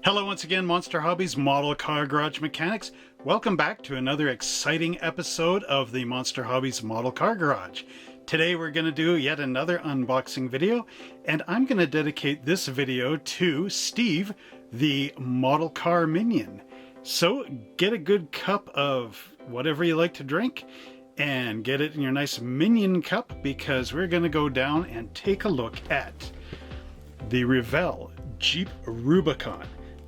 Hello once again, Monster Hobbies Model Car Garage Mechanics. Welcome back to another exciting episode of the Monster Hobbies Model Car Garage. Today we're going to do yet another unboxing video, and I'm going to dedicate this video to Steve, the model car minion. So get a good cup of whatever you like to drink and get it in your nice minion cup, because we're going to go down and take a look at the Revell Jeep Rubicon.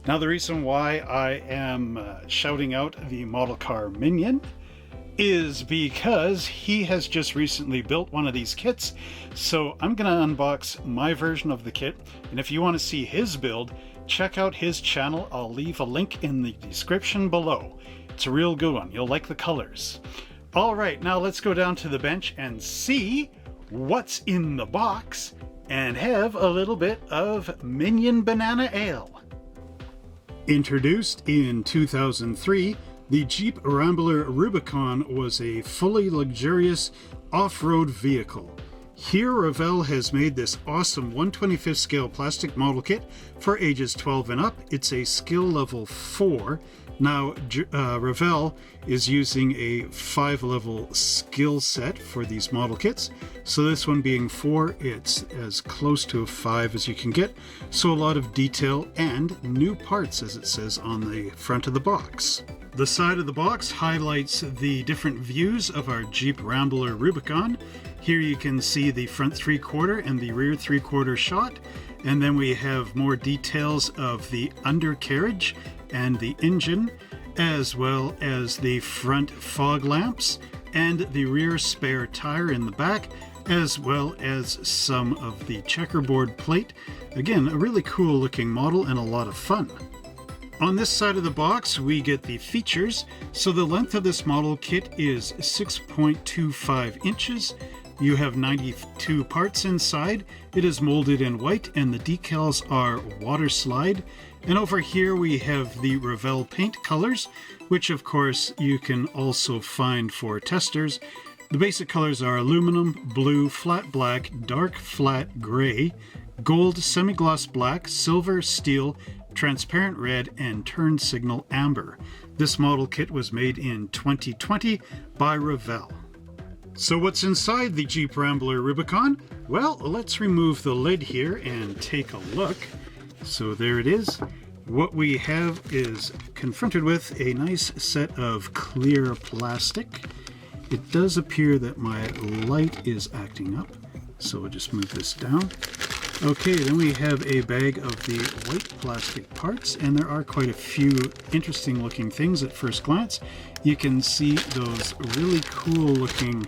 Now, the reason why I am shouting out the model car minion is because he has just recently built one of these kits. So I'm going to unbox my version of the kit. And if you want to see his build, check out his channel. I'll leave a link in the description below. It's a real good one. You'll like the colors. All right, now let's go down to the bench and see what's in the box and have a little bit of Minion Banana Ale. Introduced in 2003, the Jeep Wrangler Rubicon was a fully luxurious off-road vehicle. Here, Revell has made this awesome 1/25th scale plastic model kit for ages 12 and up. It's a skill level 4. Now, Revell is using a 5-level skill set for these model kits. So this one being 4, it's as close to a 5 as you can get. So a lot of detail and new parts, as it says on the front of the box. The side of the box highlights the different views of our Jeep Wrangler Rubicon. Here you can see the front 3/4 and the rear 3/4 shot. And then we have more details of the undercarriage and the engine, as well as the front fog lamps and the rear spare tire in the back, as well as some of the checkerboard plate. Again, a really cool looking model and a lot of fun. On this side of the box, we get the features. So the length of this model kit is 6.25 inches. You have 92 parts inside. It is molded in white and the decals are water slide. And over here we have the Revell paint colors, which of course you can also find for testers. The basic colors are aluminum, blue, flat black, dark flat gray, gold, semi-gloss black, silver, steel, transparent red, and turn signal amber. This model kit was made in 2020 by Revell. So what's inside the Jeep Wrangler Rubicon? Well, let's remove the lid here and take a look. So there it is. What we have is confronted with a nice set of clear plastic. It does appear that my light is acting up, so we'll just move this down. Okay, then we have a bag of the white plastic parts, and there are quite a few interesting looking things at first glance. You can see those really cool looking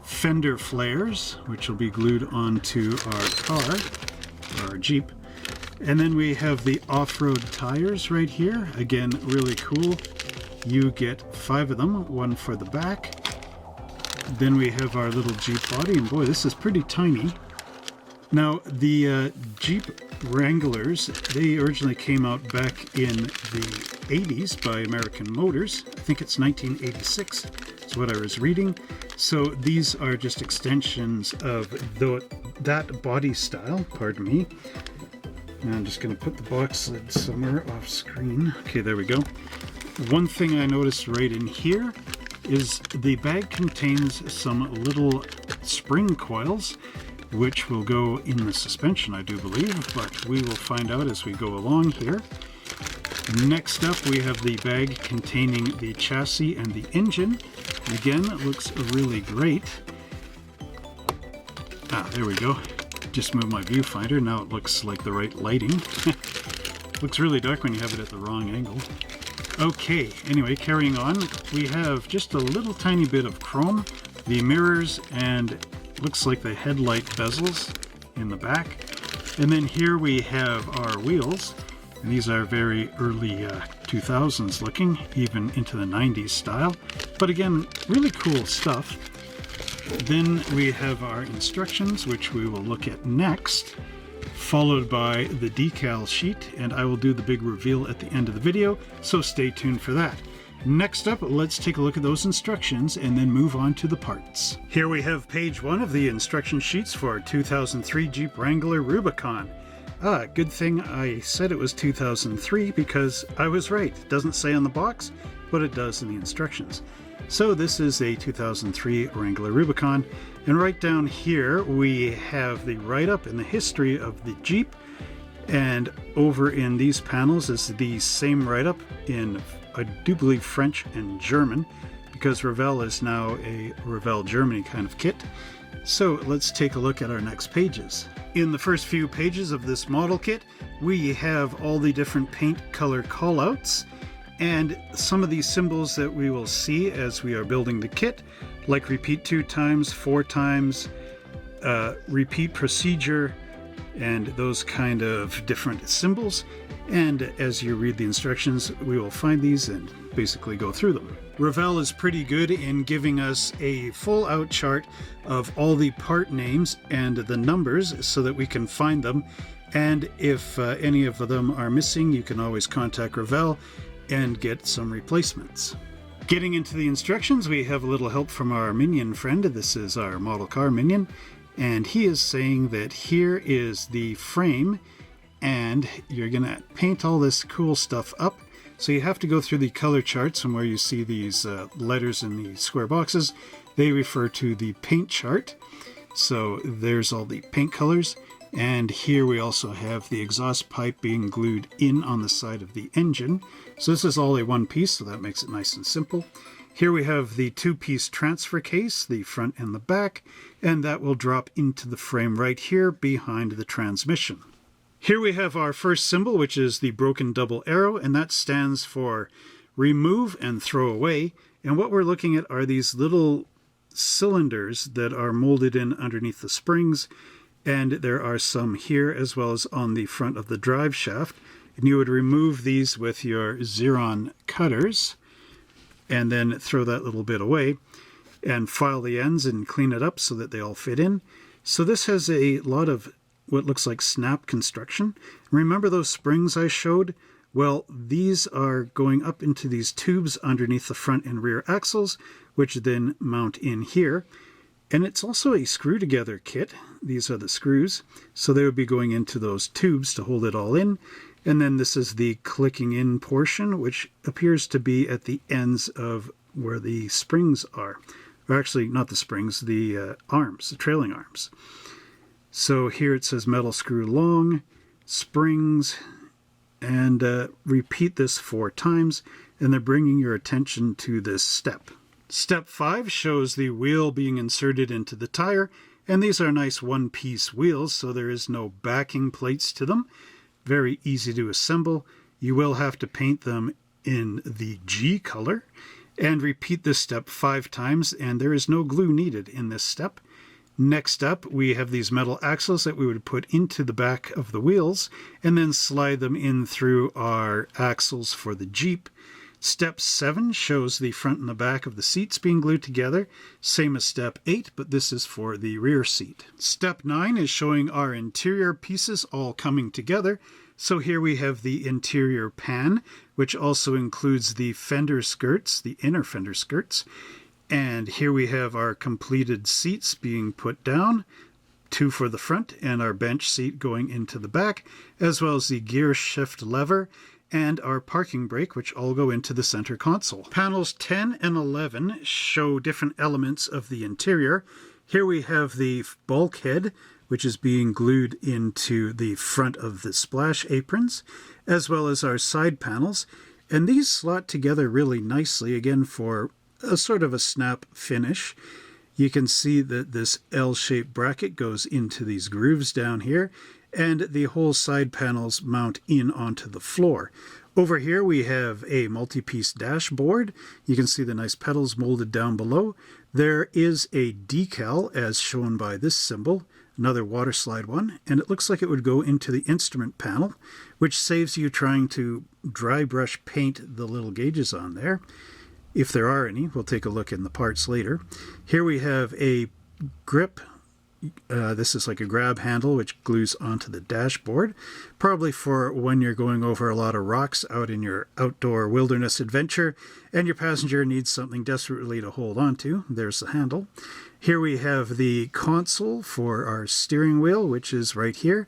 fender flares, which will be glued onto our car, or our Jeep. And then we have the off-road tires right here. Again, really cool. You get 5 of them, one for the back. Then we have our little Jeep body, and boy, this is pretty tiny. Now, the Jeep Wranglers, they originally came out back in the 80s by American Motors. I think it's 1986 is what I was reading. So these are just extensions of that body style, pardon me. Now I'm just going to put the box lid somewhere off screen. Okay, there we go. One thing I noticed right in here is the bag contains some little spring coils, which will go in the suspension, I do believe, but we will find out as we go along here. Next up, we have the bag containing the chassis and the engine. Again, it looks really great. Ah, there we go. Just moved my viewfinder. Now it looks like the right lighting. Looks really dark when you have it at the wrong angle. Okay, anyway, carrying on, we have just a little tiny bit of chrome, the mirrors, and looks like the headlight bezels in the back. And then here we have our wheels. And these are very early 2000s looking, even into the 90s style. But again, really cool stuff. Then we have our instructions, which we will look at next, followed by the decal sheet, and I will do the big reveal at the end of the video, so stay tuned for that. Next up, let's take a look at those instructions and then move on to the parts. Here we have page 1 of the instruction sheets for our 2003 Jeep Wrangler Rubicon. Ah, good thing I said it was 2003 because I was right. It doesn't say on the box, but it does in the instructions. So this is a 2003 Wrangler Rubicon, and right down here we have the write-up and the history of the Jeep, and over in these panels is the same write-up in, I do believe, French and German, because Revell is now a Revell Germany kind of kit. So let's take a look at our next pages. In the first few pages of this model kit, we have all the different paint color callouts and some of these symbols that we will see as we are building the kit, like repeat 2 times, 4 times, repeat procedure, and those kind of different symbols. And as you read the instructions, we will find these and basically go through them. Revell is pretty good in giving us a full out chart of all the part names and the numbers so that we can find them. And if any of them are missing, you can always contact Revell and get some replacements. Getting into the instructions, we have a little help from our minion friend. This is our model car minion, and he is saying that here is the frame and you're gonna paint all this cool stuff up. So you have to go through the color charts, and where you see these letters in the square boxes, they refer to the paint chart. So there's all the paint colors, and here we also have the exhaust pipe being glued in on the side of the engine. So this is all a one piece, so that makes it nice and simple. Here we have the 2-piece transfer case, the front and the back, and that will drop into the frame right here behind the transmission. Here we have our first symbol, which is the broken double arrow, and that stands for remove and throw away. And what we're looking at are these little cylinders that are molded in underneath the springs, and there are some here as well as on the front of the drive shaft. And you would remove these with your Xeron cutters and then throw that little bit away and file the ends and clean it up so that they all fit in. So this has a lot of what looks like snap construction. Remember those springs I showed? Well, these are going up into these tubes underneath the front and rear axles, which then mount in here. And it's also a screw together kit. These are the screws. So they would be going into those tubes to hold it all in. And then this is the clicking in portion, which appears to be at the ends of where the springs are. Or actually, not the springs, the arms, the trailing arms. So here it says metal screw long, springs, and repeat this 4 times. And they're bringing your attention to this step. Step 5 shows the wheel being inserted into the tire. And these are nice one-piece wheels, so there is no backing plates to them. Very easy to assemble. You will have to paint them in the G color and repeat this step 5 times, and there is no glue needed in this step. Next up, we have these metal axles that we would put into the back of the wheels and then slide them in through our axles for the Jeep. Step 7 shows the front and the back of the seats being glued together, same as step 8, but this is for the rear seat. Step 9 is showing our interior pieces all coming together. So here we have the interior pan, which also includes the fender skirts, the inner fender skirts. And here we have our completed seats being put down, 2 for the front and our bench seat going into the back, as well as the gear shift lever and our parking brake, which all go into the center console. Panels 10 and 11 show different elements of the interior. Here we have the bulkhead, which is being glued into the front of the splash aprons, as well as our side panels. And these slot together really nicely, again, for a sort of a snap finish. You can see that this L-shaped bracket goes into these grooves down here, and the whole side panels mount in onto the floor. Over here we have a multi-piece dashboard. You can see the nice pedals molded down below. There is a decal as shown by this symbol, another water slide one, and it looks like it would go into the instrument panel, which saves you trying to dry brush paint the little gauges on there. If there are any, we'll take a look in the parts later. Here we have a grip. This is like a grab handle which glues onto the dashboard, probably for when you're going over a lot of rocks out in your outdoor wilderness adventure and your passenger needs something desperately to hold on to. There's the handle. Here we have the console for our steering wheel, which is right here.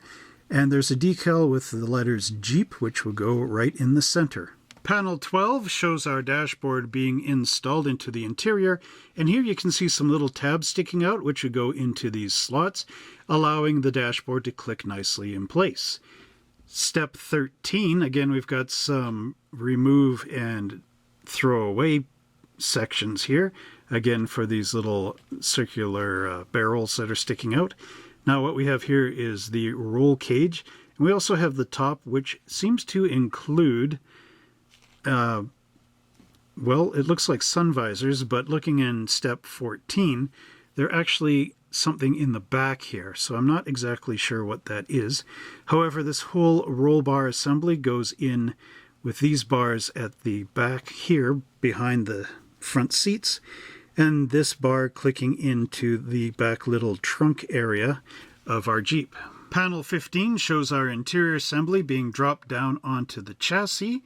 And there's a decal with the letters Jeep, which will go right in the center. Panel 12 shows our dashboard being installed into the interior, and here you can see some little tabs sticking out which would go into these slots, allowing the dashboard to click nicely in place. Step 13, again we've got some remove and throw away sections here, again for these little circular barrels that are sticking out. Now what we have here is the roll cage, and we also have the top, which seems to include well, it looks like sun visors, but looking in step 14, they're actually something in the back here, so I'm not exactly sure what that is. However, this whole roll bar assembly goes in with these bars at the back here behind the front seats, and this bar clicking into the back little trunk area of our Jeep. Panel 15 shows our interior assembly being dropped down onto the chassis.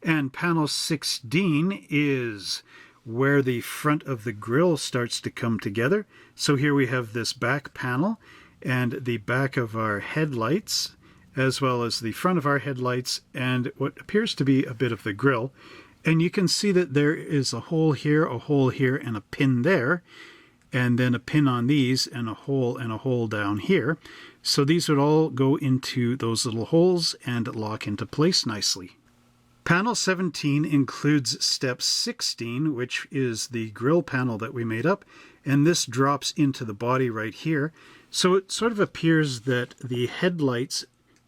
And panel 16 is where the front of the grille starts to come together. So here we have this back panel and the back of our headlights, as well as the front of our headlights and what appears to be a bit of the grille. And you can see that there is a hole here, and a pin there, and then a pin on these, and a hole down here. So these would all go into those little holes and lock into place nicely. Panel 17 includes step 16, which is the grille panel that we made up, and this drops into the body right here. So it sort of appears that the headlights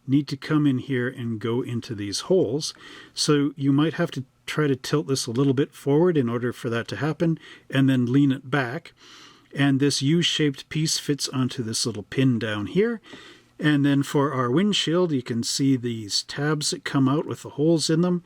need to come in here and go into these holes. So you might have to try to tilt this a little bit forward in order for that to happen, and then lean it back. And this U-shaped piece fits onto this little pin down here. And then for our windshield, you can see these tabs that come out with the holes in them,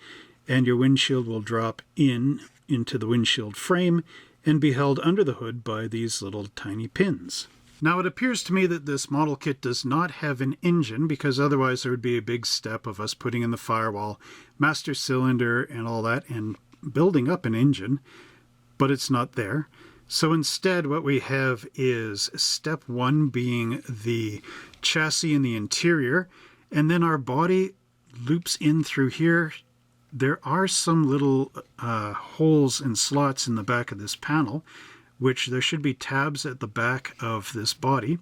and your windshield will drop into the windshield frame and be held under the hood by these little tiny pins. Now it appears to me that this model kit does not have an engine, because otherwise there would be a big step of us putting in the firewall, master cylinder and all that, and building up an engine, but it's not there. So instead what we have is step 1 being the chassis and the interior, and then our body loops in through here. There are some little holes and slots in the back of this panel, which there should be tabs at the back of this body,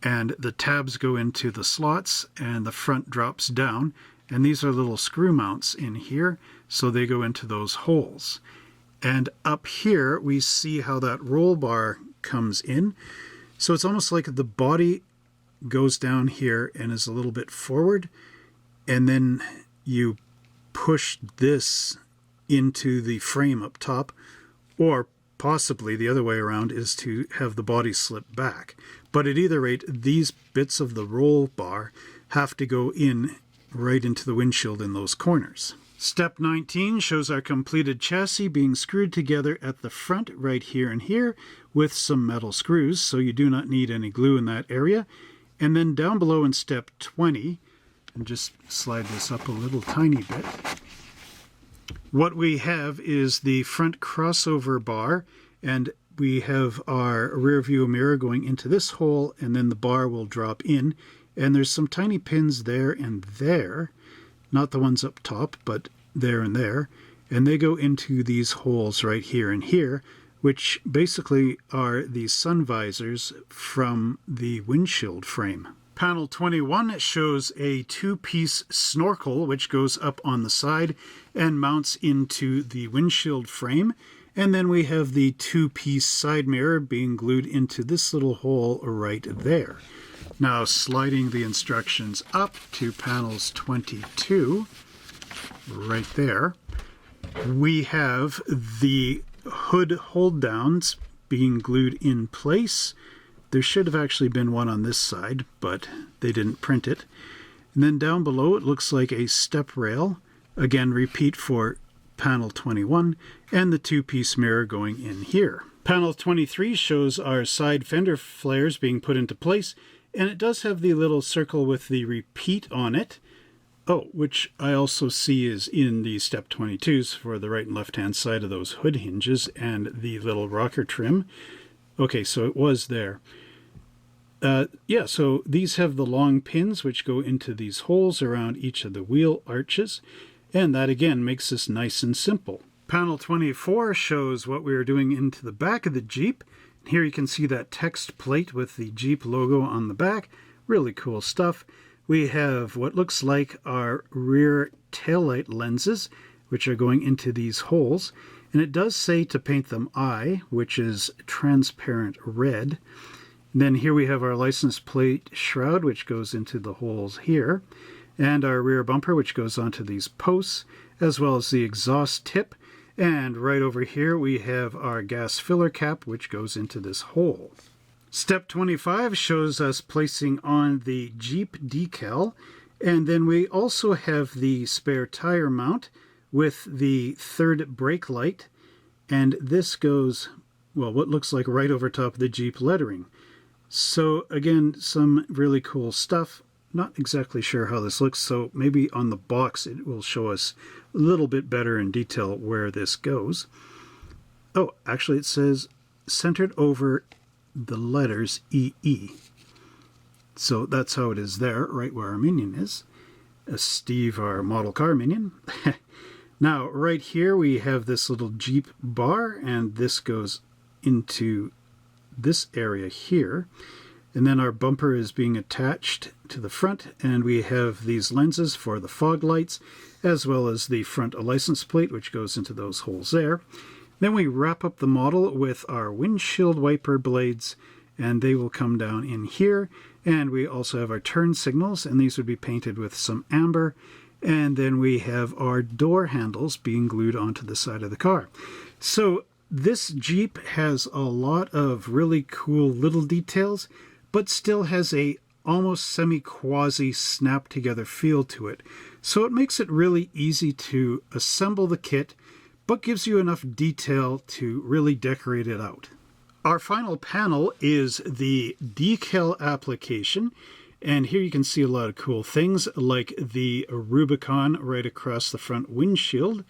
and the tabs go into the slots and the front drops down, and these are little screw mounts in here, so they go into those holes. And up here we see how that roll bar comes in. So it's almost like the body goes down here and is a little bit forward, and then you push this into the frame up top, or possibly the other way around is to have the body slip back. But at either rate, these bits of the roll bar have to go in right into the windshield in those corners. Step 19 shows our completed chassis being screwed together at the front right here and here with some metal screws, so you do not need any glue in that area. And then down below in step 20, and just slide this up a little tiny bit, what we have is the front crossover bar, and we have our rear view mirror going into this hole, and then the bar will drop in, and there's some tiny pins there and there. Not the ones up top, but there and there. And they go into these holes right here and here, which basically are the sun visors from the windshield frame. Panel 21 shows a two-piece snorkel, which goes up on the side and mounts into the windshield frame. And then we have the two-piece side mirror being glued into this little hole right there. Now sliding the instructions up to panels 22, right there, we have the hood hold downs being glued in place. There should have actually been one on this side, but they didn't print it. And then down below it looks like a step rail, again repeat for panel 21, and the two-piece mirror going in here. Panel 23 shows our side fender flares being put into place, and it does have the little circle with the repeat on it. Oh, which I also see is in the step 22s for the right and left hand side of those hood hinges and the little rocker trim. Okay, so it was there. Yeah, so these have the long pins which go into these holes around each of the wheel arches, and that again makes this nice and simple. Panel 24 shows what we are doing into the back of the Jeep. Here you can see that text plate with the Jeep logo on the back. Really cool stuff. We have what looks like our rear taillight lenses, which are going into these holes. And it does say to paint them eye, which is transparent red. And then here we have our license plate shroud, which goes into the holes here. And our rear bumper, which goes onto these posts, as well as the exhaust tip. And right over here we have our gas filler cap, which goes into this hole. Step 25 shows us placing on the Jeep decal, and then we also have the spare tire mount with the third brake light, and this goes, well, what looks like right over top of the Jeep lettering. So again, some really cool stuff. Not exactly sure how this looks, so maybe on the box it will show us a little bit better in detail where this goes. Oh, actually it says centered over the letters EE. So that's how it is there, right where our minion is. Steve, our model car minion. Now, right here we have this little Jeep bar, and this goes into this area here. And then our bumper is being attached to the front, and we have these lenses for the fog lights, as well as the front license plate, which goes into those holes there. Then we wrap up the model with our windshield wiper blades, and they will come down in here. And we also have our turn signals, and these would be painted with some amber. And then we have our door handles being glued onto the side of the car. So this Jeep has a lot of really cool little details, but still has a almost semi-quasi snap-together feel to it. So it makes it really easy to assemble the kit, but gives you enough detail to really decorate it out. Our final panel is the decal application, and here you can see a lot of cool things like the Rubicon right across the front windshield,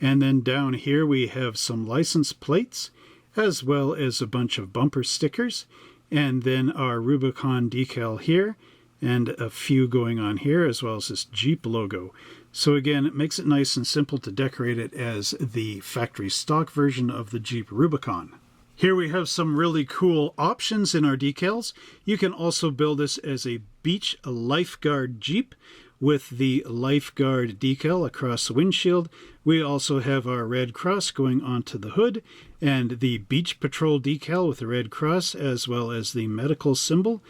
and then down here we have some license plates, as well as a bunch of bumper stickers, and then our Rubicon decal here, and a few going on here, as well as this Jeep logo. So again, it makes it nice and simple to decorate it as the factory stock version of the Jeep Rubicon. Here we have some really cool options in our decals. You can also build this as a beach lifeguard Jeep with the lifeguard decal across the windshield. We also have our red cross going onto the hood, and the beach patrol decal with the red cross, as well as the medical symbol,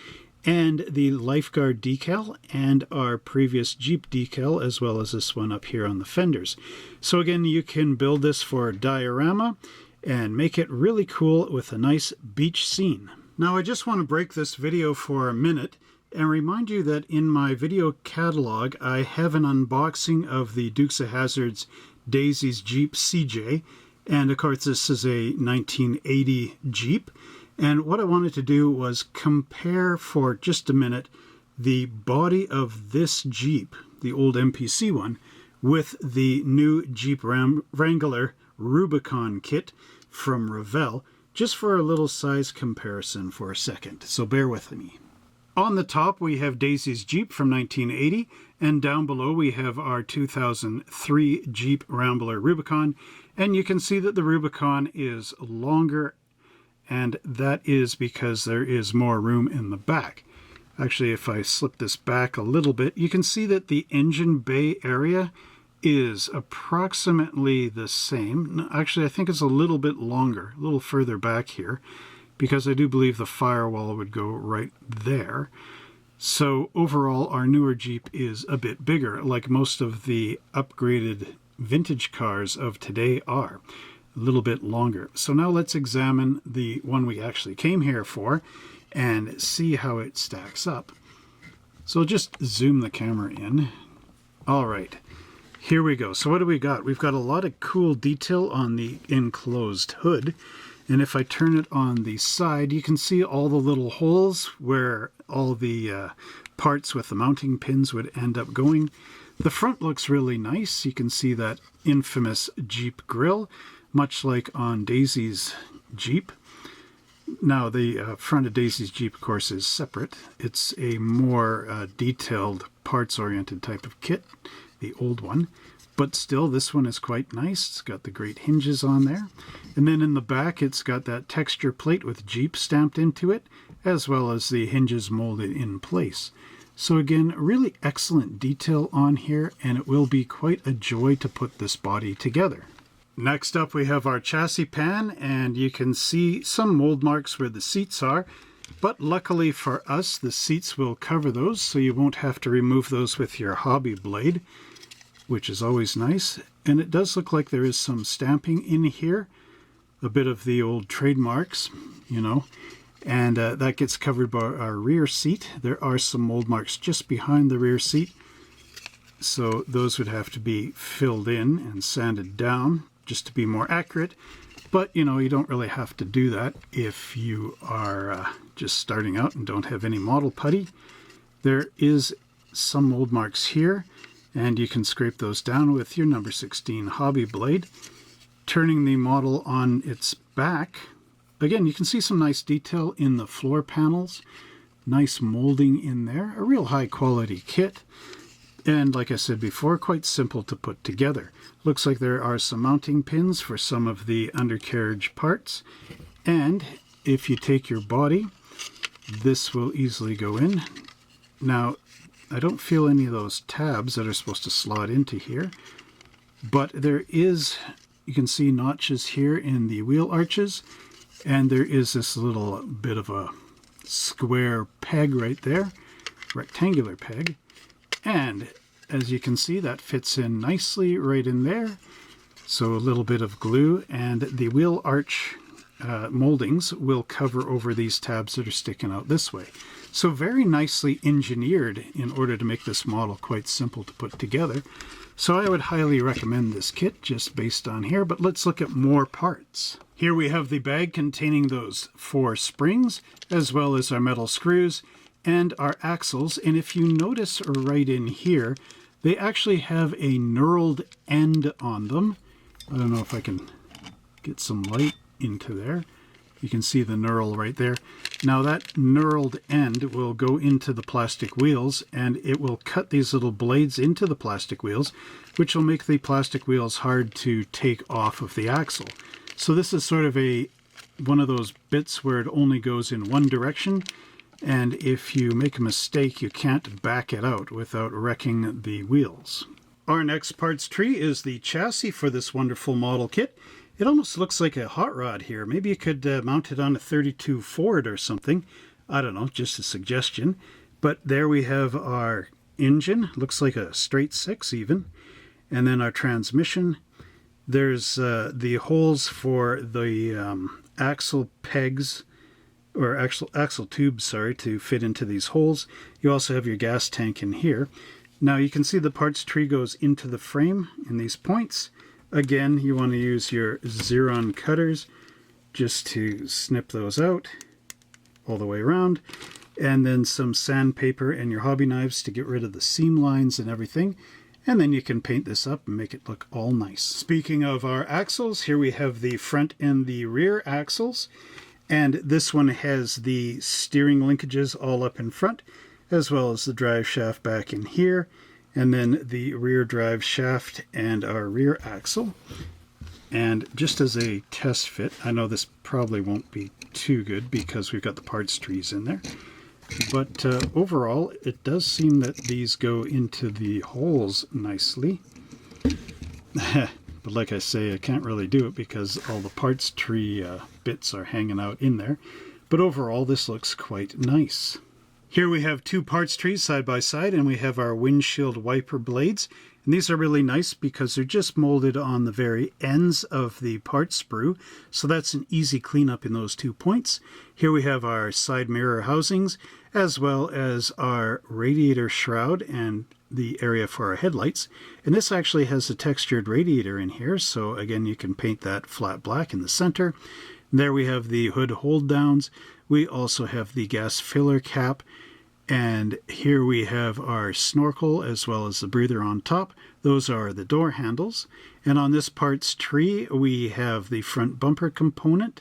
and the lifeguard decal, and our previous Jeep decal, as well as this one up here on the fenders. So again, you can build this for a diorama and make it really cool with a nice beach scene. Now I just want to break this video for a minute and remind you that in my video catalog I have an unboxing of the Dukes of Hazzard's Daisy's Jeep CJ, and of course this is a 1980 Jeep, and what I wanted to do was compare for just a minute the body of this Jeep, the old MPC one, with the new Jeep Wrangler Rubicon kit from Revell, just for a little size comparison for a second, so bear with me. On the top we have Daisy's Jeep from 1980, and down below we have our 2003 Jeep Rambler Rubicon, and you can see that the Rubicon is longer, and that is because there is more room in the back. Actually, if I slip this back a little bit, you can see that the engine bay area is approximately the same. Actually, I think it's a little bit longer, a little further back here, because I do believe the firewall would go right there. So overall, our newer Jeep is a bit bigger, like most of the upgraded vintage cars of today are. A little bit longer. So now let's examine the one we actually came here for and see how it stacks up. So I'll just zoom the camera in. All right. Here we go. So what do we got? We've got a lot of cool detail on the enclosed hood. And if I turn it on the side, you can see all the little holes where all the parts with the mounting pins would end up going. The front looks really nice. You can see that infamous Jeep grille, much like on Daisy's Jeep. Now the front of Daisy's Jeep, of course, is separate. It's a more detailed, parts-oriented type of kit, the old one. But still, this one is quite nice. It's got the great hinges on there. And then in the back, it's got that texture plate with Jeep stamped into it, as well as the hinges molded in place. So again, really excellent detail on here, and it will be quite a joy to put this body together. Next up, we have our chassis pan, and you can see some mold marks where the seats are, but luckily for us, the seats will cover those, so you won't have to remove those with your hobby blade, which is always nice. And it does look like there is some stamping in here, a bit of the old trademarks, you know, and that gets covered by our rear seat. There are some mold marks just behind the rear seat, so those would have to be filled in and sanded down just to be more accurate. But you know, you don't really have to do that if you are just starting out and don't have any model putty. There is some mold marks here, and you can scrape those down with your number 16 hobby blade. Turning the model on its back, again, you can see some nice detail in the floor panels, nice molding in there, a real high quality kit. And like I said before, quite simple to put together. Looks like there are some mounting pins for some of the undercarriage parts. And if you take your body, this will easily go in. Now, I don't feel any of those tabs that are supposed to slot into here, but there is, you can see notches here in the wheel arches, and there is this little bit of a square peg right there, rectangular peg. And as you can see, that fits in nicely right in there. So a little bit of glue, and the wheel arch moldings will cover over these tabs that are sticking out this way. So very nicely engineered in order to make this model quite simple to put together. So I would highly recommend this kit just based on here, but let's look at more parts. Here we have the bag containing those 4 springs, as well as our metal screws and our axles. And if you notice right in here, they actually have a knurled end on them. I don't know if I can get some light into there. You can see the knurl right there. Now that knurled end will go into the plastic wheels, and it will cut these little blades into the plastic wheels, which will make the plastic wheels hard to take off of the axle. So this is sort of one of those bits where it only goes in one direction, and if you make a mistake, you can't back it out without wrecking the wheels. Our next parts tree is the chassis for this wonderful model kit. It almost looks like a hot rod here. Maybe you could mount it on a 32 Ford or something. I don't know, just a suggestion. But there we have our engine. Looks like a straight 6 even. And then our transmission. There's the holes for the axle pegs, or axle tubes, sorry, to fit into these holes. You also have your gas tank in here. Now you can see the parts tree goes into the frame in these points. Again, you want to use your Xeron cutters just to snip those out all the way around, and then some sandpaper and your hobby knives to get rid of the seam lines and everything. And then you can paint this up and make it look all nice. Speaking of our axles, here we have the front and the rear axles. And this one has the steering linkages all up in front, as well as the drive shaft back in here, and then the rear drive shaft and our rear axle. And just as a test fit, I know this probably won't be too good because we've got the parts trees in there, but overall it does seem that these go into the holes nicely. But like I say, I can't really do it because all the parts tree bits are hanging out in there. But overall, this looks quite nice. Here we have 2 parts trees side by side, and we have our windshield wiper blades. And these are really nice because they're just molded on the very ends of the part sprue. So that's an easy cleanup in those 2 points. Here we have our side mirror housings, as well as our radiator shroud and the area for our headlights. And this actually has a textured radiator in here, so again you can paint that flat black in the center. And there we have the hood hold downs. We also have the gas filler cap, and here we have our snorkel as well as the breather on top. Those are the door handles. And on this parts tree we have the front bumper component,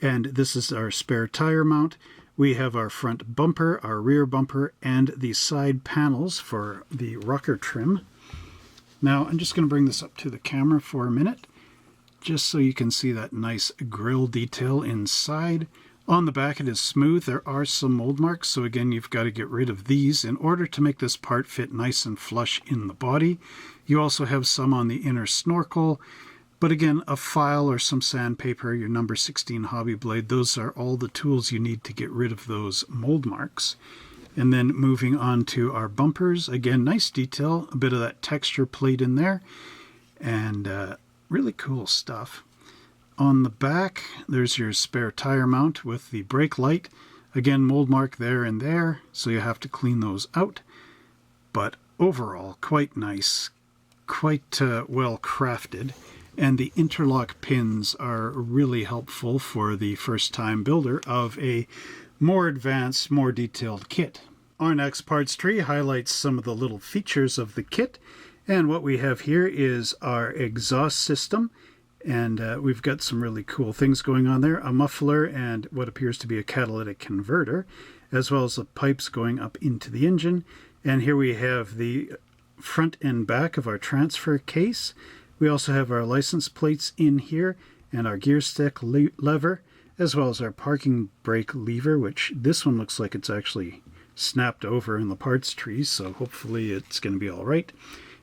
And this is our spare tire mount. We have our front bumper, our rear bumper, and the side panels for the rocker trim. Now I'm just going to bring this up to the camera for a minute, just so you can see that nice grille detail inside. On the back it is smooth. There are some mold marks, so again you've got to get rid of these in order to make this part fit nice and flush in the body. You also have some on the inner snorkel, but again, a file or some sandpaper, your number 16 hobby blade, those are all the tools you need to get rid of those mold marks. And then moving on to our bumpers, again, nice detail, a bit of that texture plate in there, and really cool stuff. On the back, there's your spare tire mount with the brake light. Again, mold mark there and there, so you have to clean those out. But overall, quite nice, quite well crafted. And the interlock pins are really helpful for the first-time builder of a more advanced, more detailed kit. Our next parts tree highlights some of the little features of the kit. And what we have here is our exhaust system. And we've got some really cool things going on there. A muffler and what appears to be a catalytic converter, as well as the pipes going up into the engine. And here we have the front and back of our transfer case. We also have our license plates in here and our gear stick lever, as well as our parking brake lever, which this one looks like it's actually snapped over in the parts tree, so hopefully it's going to be all right.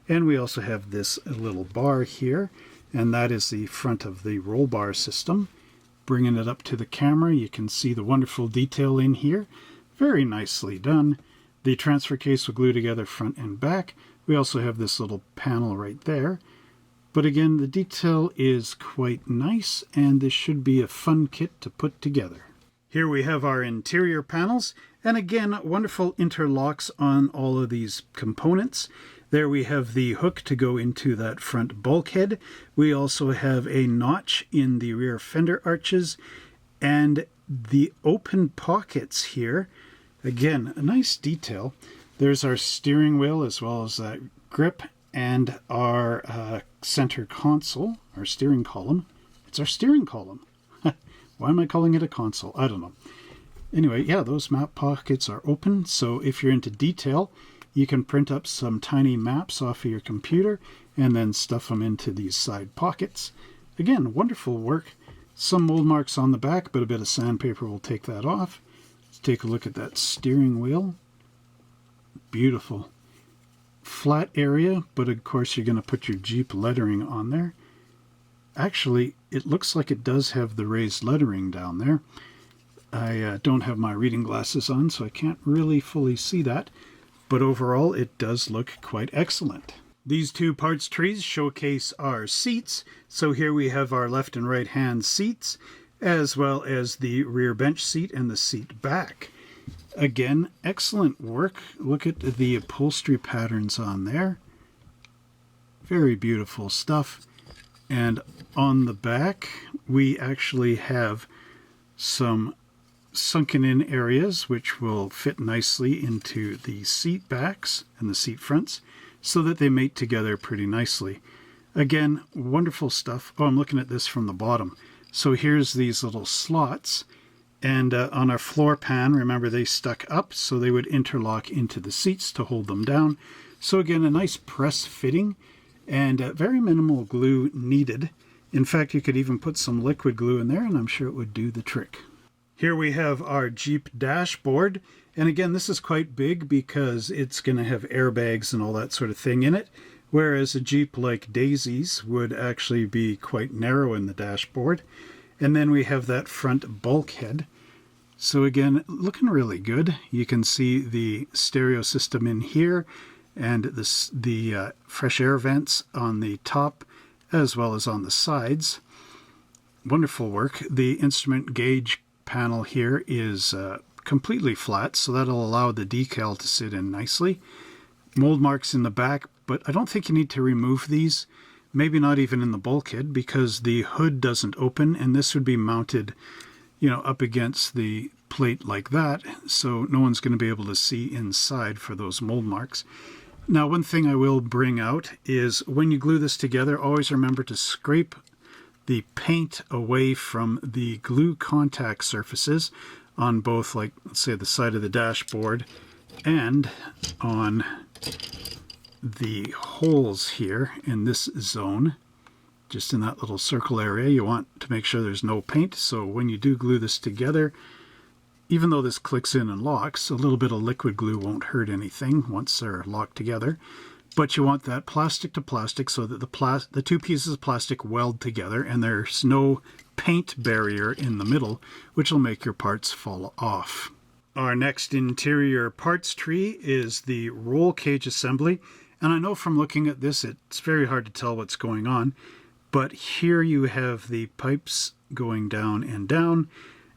And we also have this little bar here, and that is the front of the roll bar system. Bringing it up to the camera, you can see the wonderful detail in here. Very nicely done. The transfer case will glue together front and back. We also have this little panel right there. But again, the detail is quite nice, and this should be a fun kit to put together. Here we have our interior panels, and again, wonderful interlocks on all of these components. There we have the hook to go into that front bulkhead. We also have a notch in the rear fender arches, and the open pockets here. Again, a nice detail. There's our steering wheel as well as that grip, and our center console, our steering column. It's our steering column. Why am I calling it a console? I don't know. Anyway, yeah, those map pockets are open, so if you're into detail, you can print up some tiny maps off of your computer and then stuff them into these side pockets. Again, wonderful work. Some mold marks on the back, but a bit of sandpaper will take that off. Let's take a look at that steering wheel. Beautiful. Flat area, but of course you're going to put your Jeep lettering on there. Actually, it looks like it does have the raised lettering down there. I don't have my reading glasses on, so I can't really fully see that. But overall, it does look quite excellent. These two parts trees showcase our seats. So here we have our left and right hand seats, as well as the rear bench seat and the seat back. Again, excellent work. Look at the upholstery patterns on there. Very beautiful stuff. And on the back, we actually have some sunken in areas which will fit nicely into the seat backs and the seat fronts so that they mate together pretty nicely. Again, wonderful stuff. Oh, I'm looking at this from the bottom. So here's these little slots, and on our floor pan, remember they stuck up so they would interlock into the seats to hold them down. So again, a nice press fitting and very minimal glue needed. In fact, you could even put some liquid glue in there and I'm sure it would do the trick. Here we have our Jeep dashboard, and again this is quite big because it's going to have airbags and all that sort of thing in it, whereas a Jeep like Daisy's would actually be quite narrow in the dashboard. And then we have that front bulkhead. So again, looking really good. You can see the stereo system in here and the fresh air vents on the top as well as on the sides. Wonderful work. The instrument gauge panel here is completely flat, so that'll allow the decal to sit in nicely. Mold marks in the back, but I don't think you need to remove these. Maybe not even in the bulkhead, because the hood doesn't open, and this would be mounted, you know, up against the plate like that, so no one's going to be able to see inside for those mold marks. Now, one thing I will bring out is when you glue this together, always remember to scrape the paint away from the glue contact surfaces on both, like, let's say the side of the dashboard and on the holes here in this zone. Just in that little circle area, you want to make sure there's no paint. So when you do glue this together, even though this clicks in and locks, a little bit of liquid glue won't hurt anything once they're locked together. But you want that plastic to plastic so that the two pieces of plastic weld together and there's no paint barrier in the middle, which will make your parts fall off. Our next interior parts tree is the roll cage assembly. And I know from looking at this, it's very hard to tell what's going on. But here you have the pipes going down and down.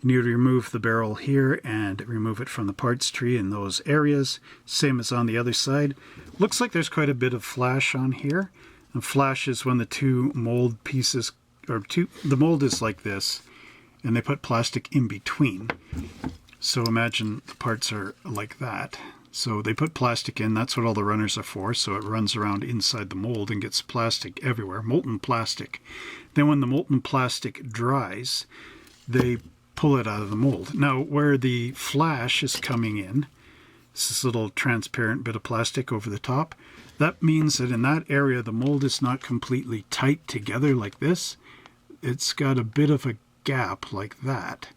And you remove the barrel here and remove it from the parts tree in those areas. Same as on the other side. Looks like there's quite a bit of flash on here. And flash is when the two mold pieces, the mold is like this, and they put plastic in between. So imagine the parts are like that. So they put plastic in, that's what all the runners are for, so it runs around inside the mold and gets plastic everywhere, molten plastic. Then when the molten plastic dries, they pull it out of the mold. Now where the flash is coming in, this little transparent bit of plastic over the top, that means that in that area the mold is not completely tight together like this. It's got a bit of a gap like that.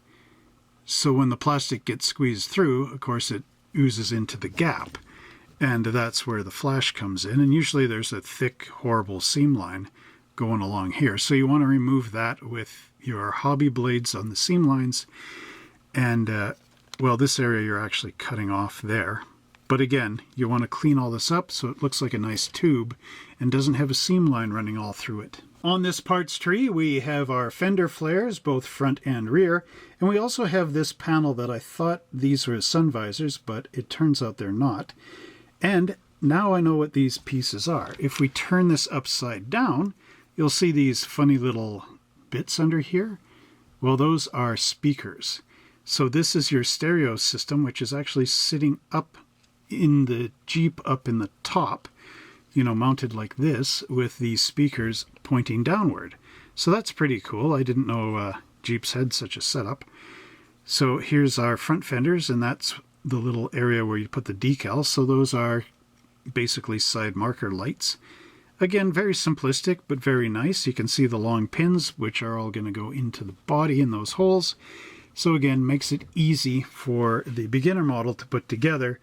So when the plastic gets squeezed through, of course it oozes into the gap, and that's where the flash comes in. And usually there's a thick, horrible seam line going along here. So you want to remove that with your hobby blades on the seam lines. And, well, this area you're actually cutting off there. But again, you want to clean all this up so it looks like a nice tube and doesn't have a seam line running all through it. On this parts tree, we have our fender flares, both front and rear, and we also have this panel that I thought these were sun visors, but it turns out they're not. And now I know what these pieces are. If we turn this upside down, you'll see these funny little bits under here. Well, those are speakers. So this is your stereo system, which is actually sitting up in the Jeep up in the top, you know, mounted like this with these speakers pointing downward. So that's pretty cool. I didn't know Jeeps had such a setup. So here's our front fenders, and that's the little area where you put the decals. So those are basically side marker lights. Again, very simplistic, but very nice. You can see the long pins, which are all going to go into the body in those holes. So again, makes it easy for the beginner model to put together,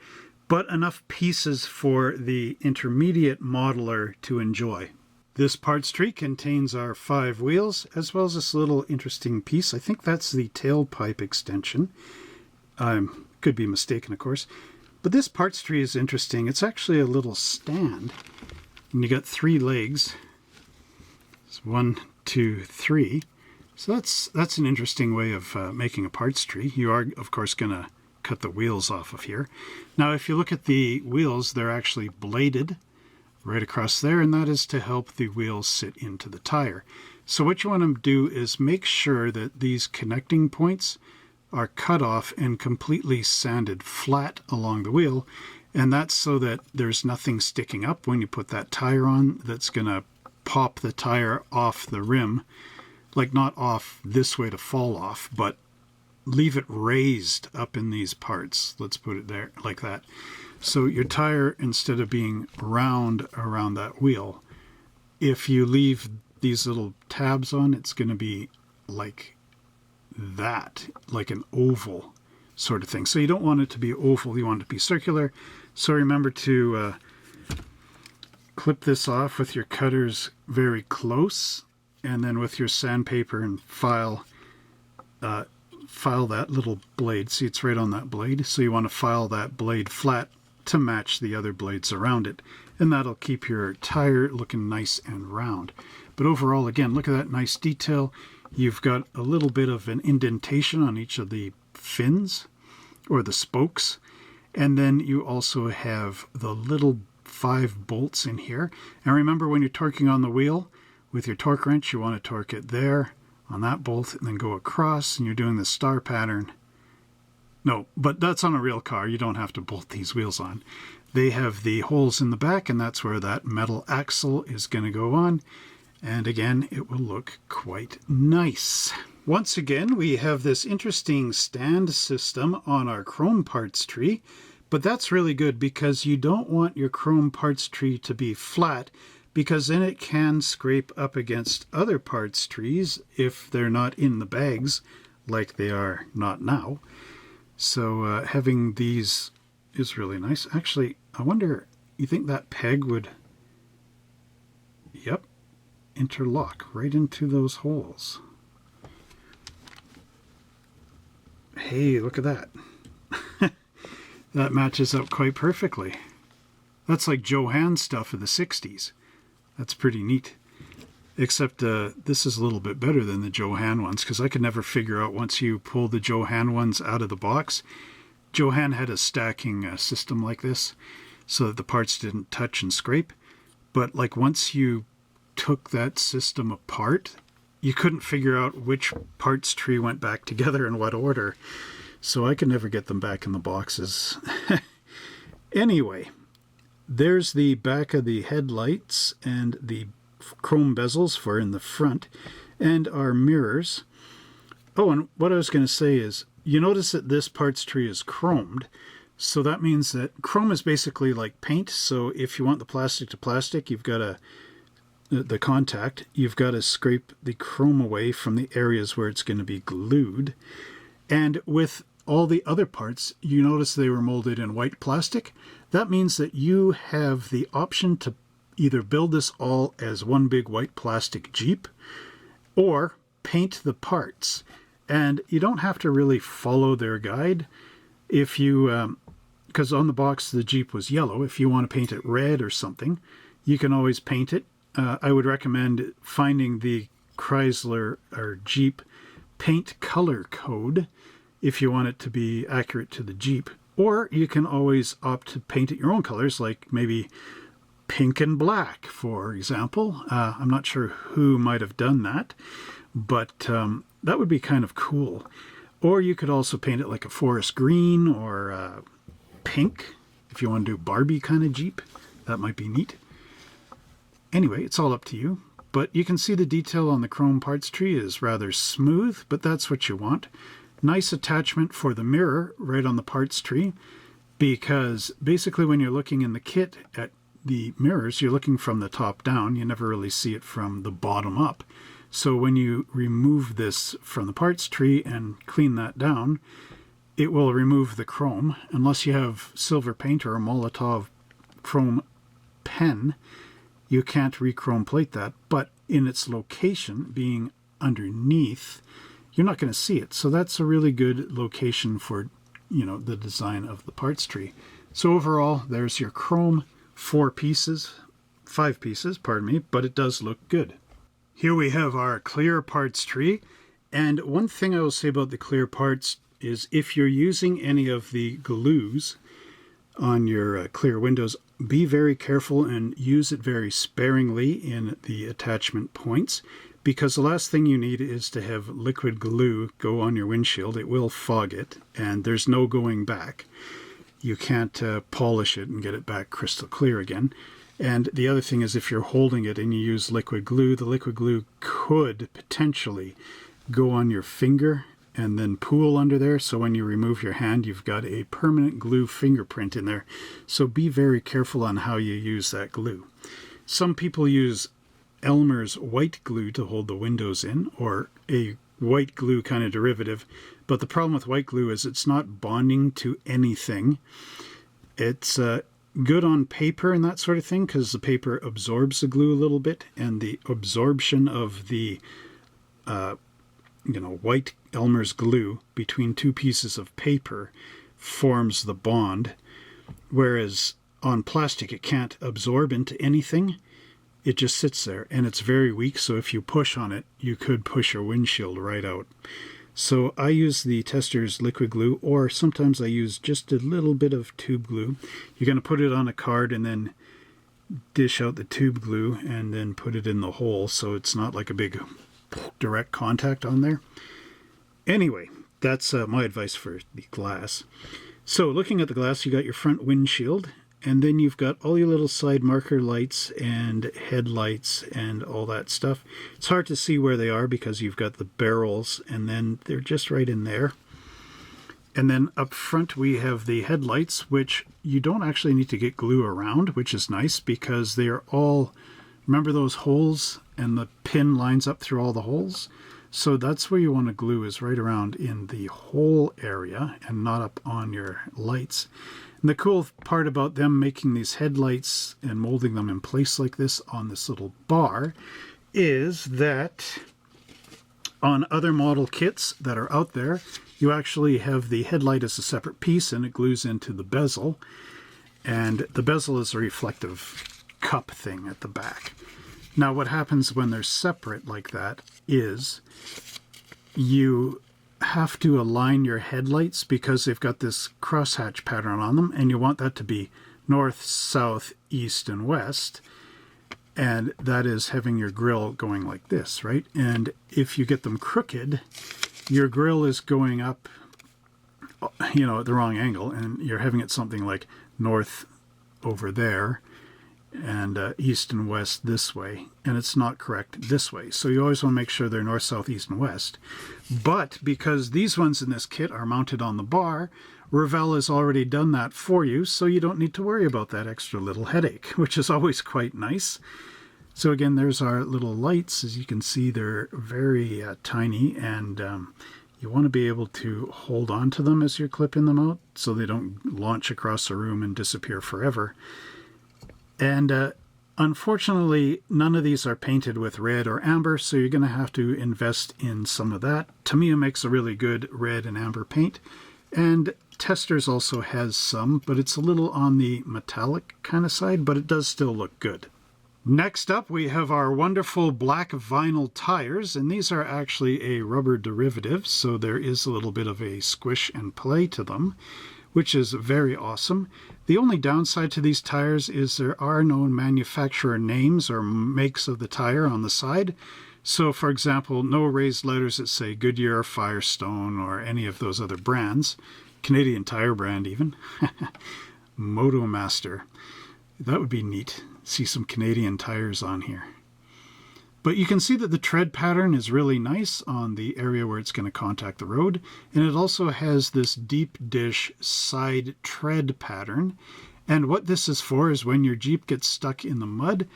but enough pieces for the intermediate modeler to enjoy. This parts tree contains our 5 wheels, as well as this little interesting piece. I think that's the tailpipe extension. Could be mistaken, of course. But this parts tree is interesting. It's actually a little stand. And you got 3 legs. It's 1, 2, 3. So that's an interesting way of making a parts tree. You are, of course, going to cut the wheels off of here. Now, if you look at the wheels, they're actually bladed right across there, and that is to help the wheels sit into the tire. So what you want to do is make sure that these connecting points are cut off and completely sanded flat along the wheel, and that's so that there's nothing sticking up when you put that tire on that's going to pop the tire off the rim, like not off this way to fall off, but leave it raised up in these parts. Let's put it there like that. So your tire, instead of being round around that wheel, if you leave these little tabs on, it's going to be like that, like an oval sort of thing. So you don't want it to be oval, you want it to be circular. So remember to clip this off with your cutters very close, and then with your sandpaper and file that little blade. See, it's right on that blade. So you want to file that blade flat to match the other blades around it, and that'll keep your tire looking nice and round. But overall, again, look at that nice detail. You've got a little bit of an indentation on each of the fins or the spokes, and then you also have the little 5 bolts in here. And remember, when you're torquing on the wheel with your torque wrench, you want to torque it there on that bolt and then go across, and you're doing the star pattern. No, but that's on a real car. You don't have to bolt these wheels on. They have the holes in the back, and that's where that metal axle is going to go on. And again, it will look quite nice. Once again, we have this interesting stand system on our chrome parts tree, but that's really good because you don't want your chrome parts tree to be flat, because then it can scrape up against other parts trees if they're not in the bags like they are not now. So having these is really nice. Actually, I wonder, you think that peg would, yep, interlock right into those holes. Hey, look at that. That matches up quite perfectly. That's like Johann stuff of the 60s. That's pretty neat. Except this is a little bit better than the Johann ones, because I could never figure out once you pull the Johann ones out of the box. Johann had a stacking system like this so that the parts didn't touch and scrape. But like once you took that system apart, you couldn't figure out which parts tree went back together in what order. So I could never get them back in the boxes. Anyway, there's the back of the headlights and the chrome bezels for in the front, and our mirrors. Oh, and what I was going to say is, you notice that this parts tree is chromed, so that means that chrome is basically like paint. So if you want the plastic to plastic, you've got to, the contact, you've got to scrape the chrome away from the areas where it's going to be glued. And with all the other parts, you notice they were molded in white plastic. That means that you have the option to either build this all as one big white plastic Jeep or paint the parts. And you don't have to really follow their guide. If you, because on the box the Jeep was yellow, if you want to paint it red or something, you can always paint it. I would recommend finding the Chrysler or Jeep paint color code if you want it to be accurate to the Jeep. Or you can always opt to paint it your own colors, like maybe pink and black, for example. I'm not sure who might have done that, but that would be kind of cool. Or you could also paint it like a forest green or pink. If you want to do Barbie kind of Jeep, that might be neat. Anyway, it's all up to you. But you can see the detail on the chrome parts tree is rather smooth, but that's what you want. Nice attachment for the mirror right on the parts tree, because basically when you're looking in the kit at the mirrors, you're looking from the top down. You never really see it from the bottom up. So when you remove this from the parts tree and clean that down, it will remove the chrome. Unless you have silver paint or a Molotov chrome pen, you can't re-chrome plate that. But in its location, being underneath, you're not going to see it. So that's a really good location for, you know, the design of the parts tree. So overall, there's your chrome 5 pieces, pardon me, but it does look good. Here we have our clear parts tree. And one thing I will say about the clear parts is if you're using any of the glues on your clear windows, be very careful and use it very sparingly in the attachment points, because the last thing you need is to have liquid glue go on your windshield. It will fog it, and there's no going back. You can't polish it and get it back crystal clear again. And the other thing is, if you're holding it and you use liquid glue, the liquid glue could potentially go on your finger and then pool under there. So when you remove your hand, you've got a permanent glue fingerprint in there. So be very careful on how you use that glue. Some people use Elmer's white glue to hold the windows in, or a white glue kind of derivative. But the problem with white glue is it's not bonding to anything. It's good on paper and that sort of thing, because the paper absorbs the glue a little bit, and the absorption of the white Elmer's glue between two pieces of paper forms the bond, whereas on plastic it can't absorb into anything. It just sits there, and it's very weak, so if you push on it, you could push your windshield right out. So I use the Tester's liquid glue, or sometimes I use just a little bit of tube glue. You're going to put it on a card and then dish out the tube glue and then put it in the hole, so it's not like a big direct contact on there. Anyway, that's my advice for the glass. So looking at the glass, you got your front windshield, And then you've got all your little side marker lights and headlights and all that stuff. It's hard to see where they are because you've got the barrels, and then they're just right in there. And then up front we have the headlights, which you don't actually need to get glue around, which is nice because they're all, remember those holes and the pin lines up through all the holes? So that's where you want to glue, is right around in the hole area and not up on your lights. And the cool part about them making these headlights and molding them in place like this on this little bar is that on other model kits that are out there, you actually have the headlight as a separate piece and it glues into the bezel. And the bezel is a reflective cup thing at the back. Now what happens when they're separate like that is you have to align your headlights because they've got this crosshatch pattern on them, and you want that to be north, south, east, and west. And that is having your grill going like this, right? And if you get them crooked, your grill is going up, you know, at the wrong angle, and you're having it something like north over there and east and west this way, and it's not correct this way. So you always want to make sure they're north, south, east, and west. But because these ones in this kit are mounted on the bar, Revell has already done that for you, so you don't need to worry about that extra little headache, which is always quite nice. So again, there's our little lights. As you can see, they're very tiny, and you want to be able to hold on to them as you're clipping them out so they don't launch across the room and disappear forever. And unfortunately, none of these are painted with red or amber, so you're going to have to invest in some of that. Tamiya makes a really good red and amber paint, and Testors also has some, but it's a little on the metallic kind of side, but it does still look good. Next up, we have our wonderful black vinyl tires, and these are actually a rubber derivative, so there is a little bit of a squish and play to them, which is very awesome. The only downside to these tires is there are no manufacturer names or makes of the tire on the side. So, for example, no raised letters that say Goodyear, Firestone, or any of those other brands. Canadian Tire brand even. Motomaster. That would be neat. See some Canadian tires on here. But you can see that the tread pattern is really nice on the area where it's going to contact the road. And it also has this deep dish side tread pattern. And what this is for is when your Jeep gets stuck in the mud,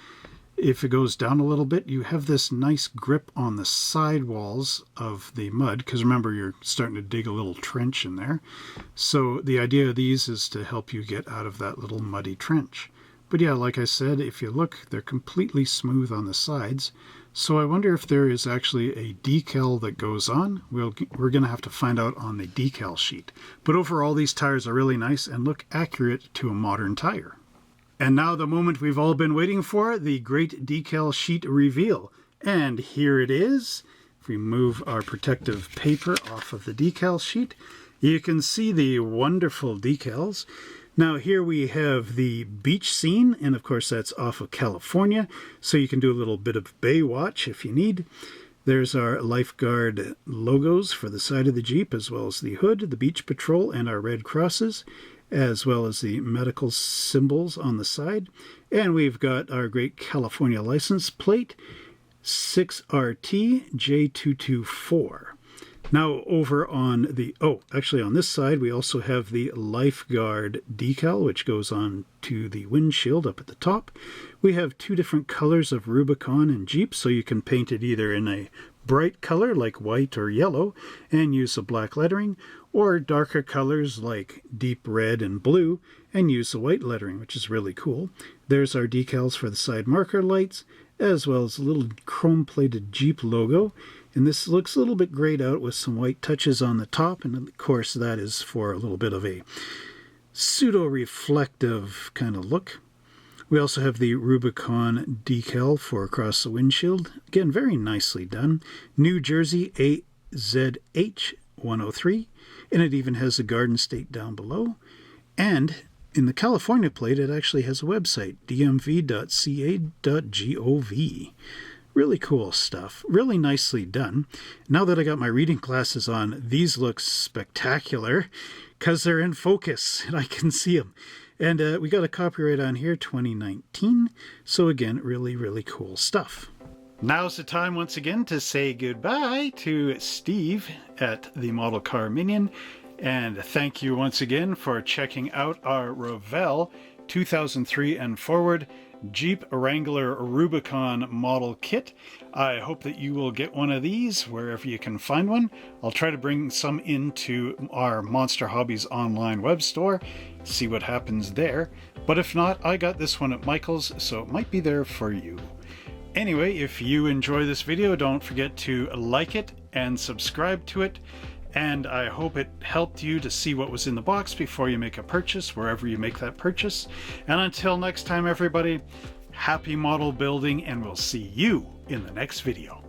if it goes down a little bit, you have this nice grip on the side walls of the mud. Because remember, you're starting to dig a little trench in there. So the idea of these is to help you get out of that little muddy trench. But yeah, like I said, if you look, they're completely smooth on the sides. So I wonder if there is actually a decal that goes on. We're going to have to find out on the decal sheet. But overall, these tires are really nice and look accurate to a modern tire. And now the moment we've all been waiting for, the great decal sheet reveal. And here it is. If we move our protective paper off of the decal sheet, you can see the wonderful decals. Now here we have the beach scene, and of course that's off of California, so you can do a little bit of Baywatch if you need. There's our lifeguard logos for the side of the Jeep, as well as the hood, the beach patrol, and our red crosses, as well as the medical symbols on the side. And we've got our great California license plate, 6RT J224. Now over on the, actually on this side, we also have the lifeguard decal, which goes on to the windshield up at the top. We have two different colors of Rubicon and Jeep, so you can paint it either in a bright color like white or yellow and use the black lettering, or darker colors like deep red and blue and use the white lettering, which is really cool. There's our decals for the side marker lights, as well as a little chrome-plated Jeep logo. And this looks a little bit grayed out with some white touches on the top, and of course that is for a little bit of a pseudo-reflective kind of look. We also have the Rubicon decal for across the windshield. Again, very nicely done. New Jersey AZH 103, and it even has a Garden State down below. And in the California plate, it actually has a website, dmv.ca.gov. Really cool stuff. Really nicely done. Now that I got my reading glasses on, these look spectacular because they're in focus and I can see them. And we got a copyright on here, 2019. So again, really, really cool stuff. Now's the time once again to say goodbye to Steve at the Model Car Minion. And thank you once again for checking out our Revell 2003 and forward Jeep Wrangler Rubicon model kit. I hope that you will get one of these wherever you can find one. I'll try to bring some into our Monster Hobbies online web store, see what happens there. But if not, I got this one at Michael's, so it might be there for you. Anyway, if you enjoy this video, don't forget to like it and subscribe to it. And I hope it helped you to see what was in the box before you make a purchase, wherever you make that purchase. And until next time, everybody, happy model building, and we'll see you in the next video.